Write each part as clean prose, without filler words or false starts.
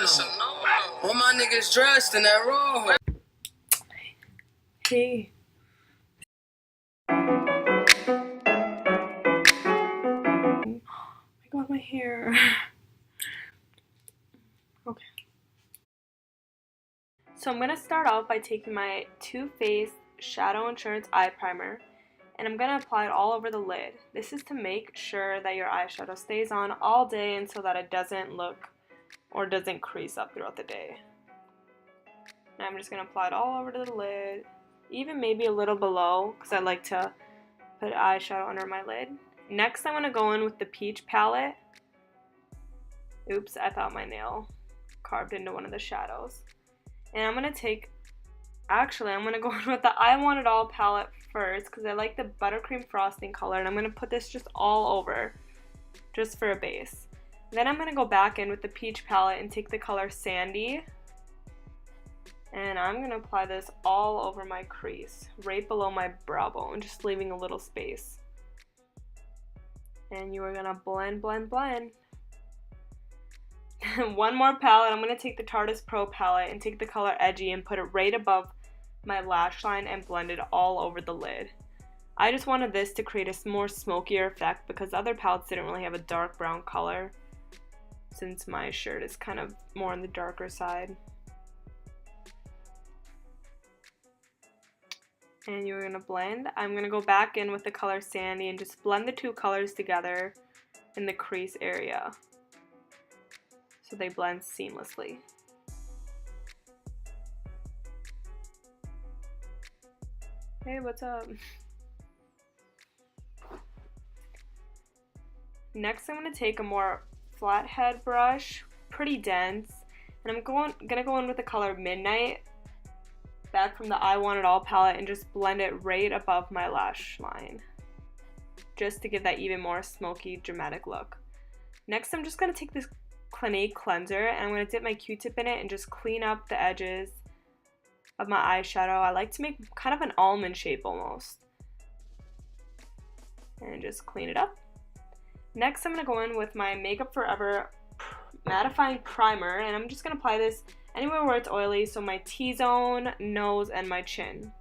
All my niggas dressed in that raw. Hey. I got my hair. Okay. So I'm going to start off by taking my Too Faced Shadow Insurance Eye Primer, and I'm going to apply it all over the lid. This is to make sure that your eyeshadow stays on all day and so that it doesn't look or doesn't crease up throughout the day. And I'm just going to apply it all over to the lid, even maybe a little below, because I like to put eyeshadow under my lid. Next, I'm going to go in with the Peach palette. Oops, I thought my nail carved into one of the shadows. And I'm going to take, actually, I'm going to go in with the I Want It All palette first, because I like the buttercream frosting color, and I'm going to put this just all over, just for a base. Then I'm going to go back in with the Peach palette and take the color Sandy. And I'm going to apply this all over my crease, right below my brow bone, just leaving a little space. And you are going to blend, blend, blend. One more palette. I'm going to take the Tarte's Pro palette and take the color Edgy and put it right above my lash line and blend it all over the lid. I just wanted this to create a more smokier effect because other palettes didn't really have a dark brown color, since my shirt is kind of more on the darker side. And you're going to blend. I'm going to go back in with the color Sandy and just blend the two colors together in the crease area so they blend seamlessly. Hey, what's up? Next, I'm going to take a more flathead brush, pretty dense, and I'm going to go in with the color Midnight, back from the I Want It All palette, and just blend it right above my lash line, just to give that even more smoky, dramatic look. Next, I'm just going to take this Clinique cleanser, and I'm going to dip my Q-tip in it and just clean up the edges of my eyeshadow. I like to make kind of an almond shape almost, and just clean it up. Next, I'm going to go in with my Makeup Forever mattifying primer, and I'm just going to apply this anywhere where it's oily, so my T-zone, nose, and my chin.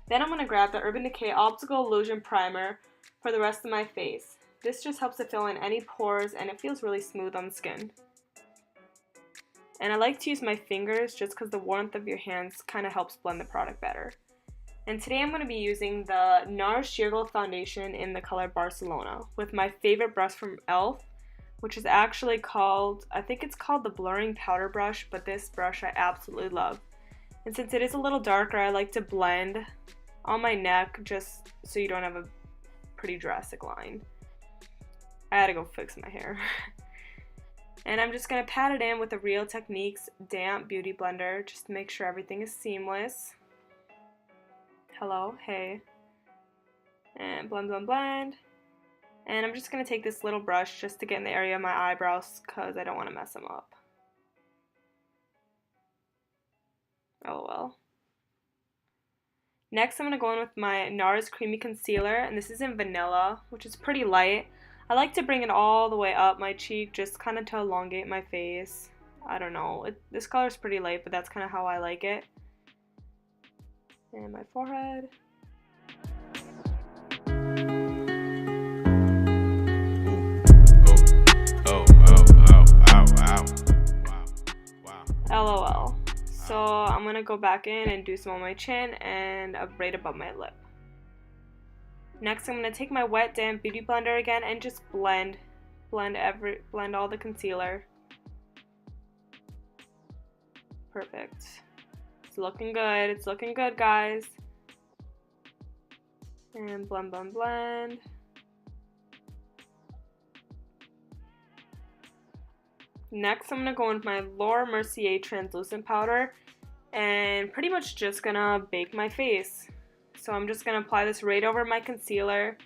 Then I'm going to grab the Urban Decay Optical Illusion Primer for the rest of my face. This just helps to fill in any pores, and it feels really smooth on the skin. And I like to use my fingers just because the warmth of your hands kind of helps blend the product better. And today I'm going to be using the NARS Sheer Glow Foundation in the color Barcelona with my favorite brush from e.l.f., which is actually called, I think it's called the Blurring Powder Brush, but this brush I absolutely love. And since it is a little darker, I like to blend on my neck just so you don't have a pretty drastic line. I had to go fix my hair. And I'm just going to pat it in with the Real Techniques Damp Beauty Blender just to make sure everything is seamless. Hello, hey. And blend, blend, blend. And I'm just going to take this little brush just to get in the area of my eyebrows because I don't want to mess them up. Oh well. Next, I'm going to go in with my NARS Creamy Concealer, and this is in Vanilla, which is pretty light. I like to bring it all the way up my cheek, just kind of to elongate my face. I don't know, this color is pretty light, but that's kind of how I like it. And my forehead. LOL. So I'm going to go back in and do some on my chin and right above my lip. Next, I'm going to take my wet damp beauty blender again and just blend all the concealer. Perfect. It's looking good. It's looking good, guys. And blend, blend, blend. Next, I'm going to go in with my Laura Mercier translucent powder and pretty much just going to bake my face. So I'm just going to apply this right over my concealer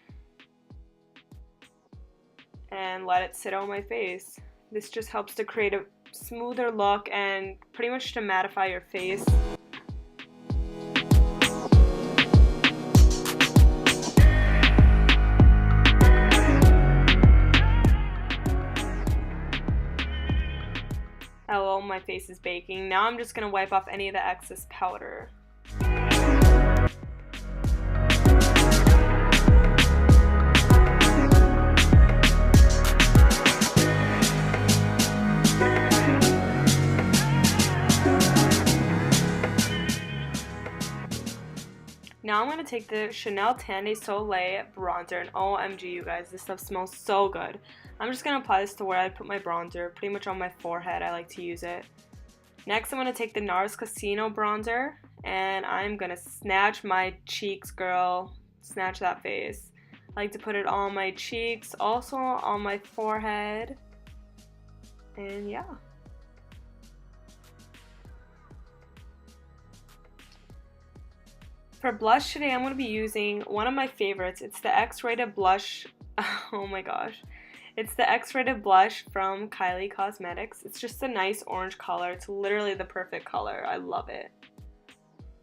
and let it sit on my face. This just helps to create a smoother look and pretty much to mattify your face. Hello, my face is baking. Now I'm just going to wipe off any of the excess powder. Now I'm going to take the Chanel Tan de Soleil bronzer, and OMG you guys, this stuff smells so good. I'm just going to apply this to where I put my bronzer, pretty much on my forehead. I like to use it. Next I'm going to take the NARS Casino bronzer, and I'm going to snatch my cheeks, girl. Snatch that face. I like to put it on my cheeks, also on my forehead, and yeah. For blush today, I'm going to be using one of my favorites. It's the X-rated blush. Oh my gosh. It's the X-rated blush from Kylie Cosmetics. It's just a nice orange color. It's literally the perfect color. I love it.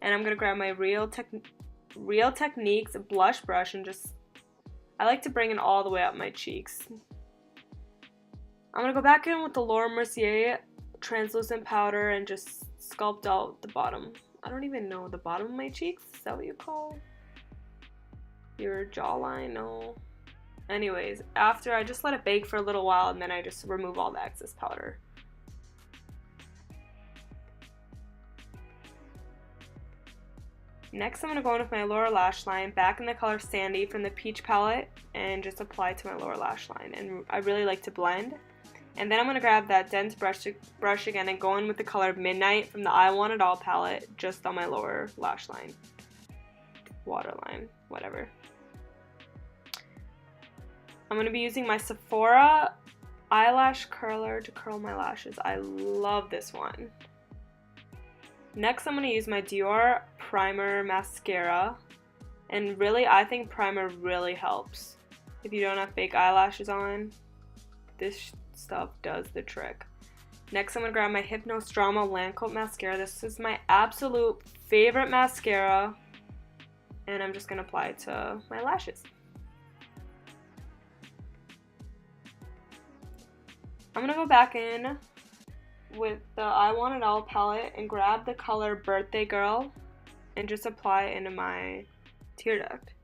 And I'm going to grab my Real Techniques blush brush and just, I like to bring it all the way up my cheeks. I'm going to go back in with the Laura Mercier translucent powder and just sculpt out the bottom. I don't even know, the bottom of my cheeks? Is that what you call your jawline? No. Anyways, after I just let it bake for a little while and then I just remove all the excess powder. Next, I'm going to go in with my lower lash line, back in the color Sandy from the Peach palette, and just apply to my lower lash line. And I really like to blend. And then I'm going to grab that dense brush again and go in with the color Midnight from the I Want It All palette just on my lower lash line. Waterline, whatever. I'm going to be using my Sephora eyelash curler to curl my lashes. I love this one. Next, I'm going to use my Dior Primer Mascara. And really, I think primer really helps. If you don't have fake eyelashes on, this stuff does the trick. Next, I'm going to grab my Hypnostrama Lancôme Mascara. This is my absolute favorite mascara. And I'm just going to apply it to my lashes. I'm going to go back in with the I Want It All palette and grab the color Birthday Girl and just apply it into my tear duct.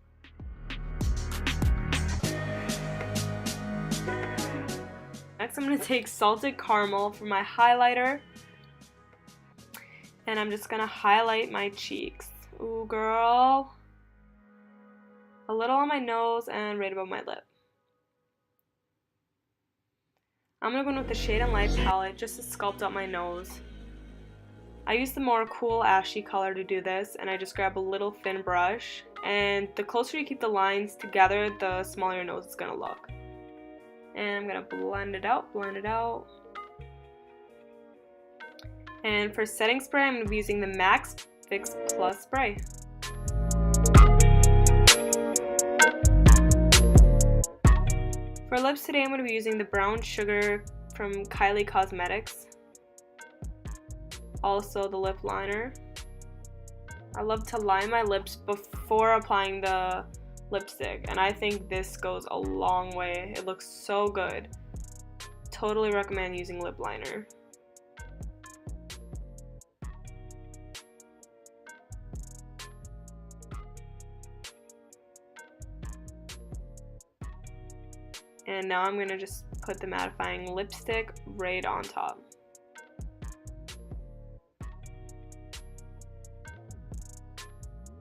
Next, I'm going to take Salted Caramel for my highlighter, and I'm just going to highlight my cheeks. Ooh, girl. A little on my nose and right above my lip. I'm going to go in with the Shade and Light palette just to sculpt out my nose. I use the more cool ashy color to do this, and I just grab a little thin brush, and the closer you keep the lines together, the smaller your nose is going to look. And I'm going to blend it out. And for setting spray, I'm going to be using the Max Fix Plus spray. For lips today, I'm going to be using the Brown Sugar from Kylie Cosmetics. Also the lip liner. I love to line my lips before applying the lipstick, and I think this goes a long way. It looks so good. Totally recommend using lip liner. And now I'm going to just put the mattifying lipstick right on top.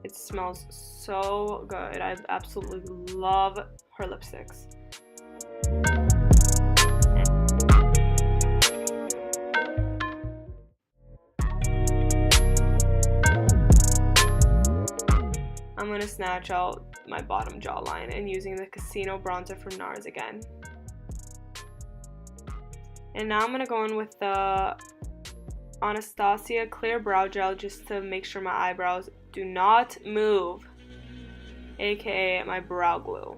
It smells so good. I absolutely love her lipsticks. I'm going to snatch out my bottom jawline and using the Casino bronzer from NARS again. And now I'm going to go in with the Anastasia Clear Brow Gel just to make sure my eyebrows do not move, aka my brow glue.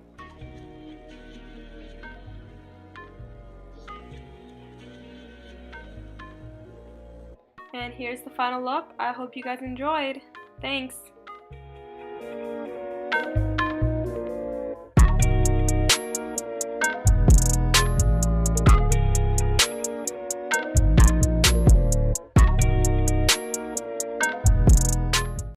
And here's the final look. I hope you guys enjoyed. Thanks.